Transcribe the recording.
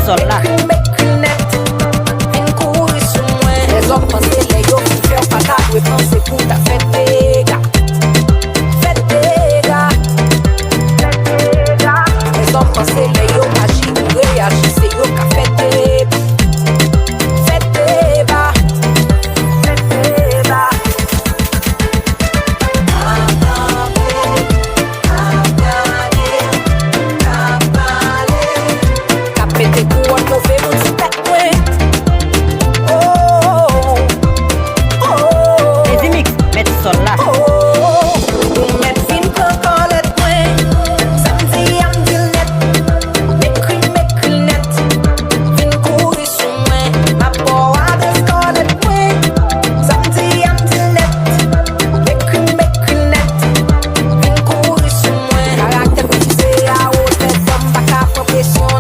sol là. Vin kouri sou mwen. Les hommes pensent les yo fin faire pas ta dwe penser pour ta fête dégâts. Fête dégâts. Les hommes pensent les yo agit ou réagit, c'est yo qu'a fait débat. Fait débat. Fait débat. Qu'a pété pour un mauvais monde sous tête mwen. Les mix, mettre sol là. Met fin pran kolèt mwen. Samedi am dil net. Mekri net. Vin kouri sou mwen. Ma po adres kolèt mwen. Samedi am dil net. Mekri net. Vin kouri sou mwen. Karakter pise a ou tèt fòm baka pran presyon.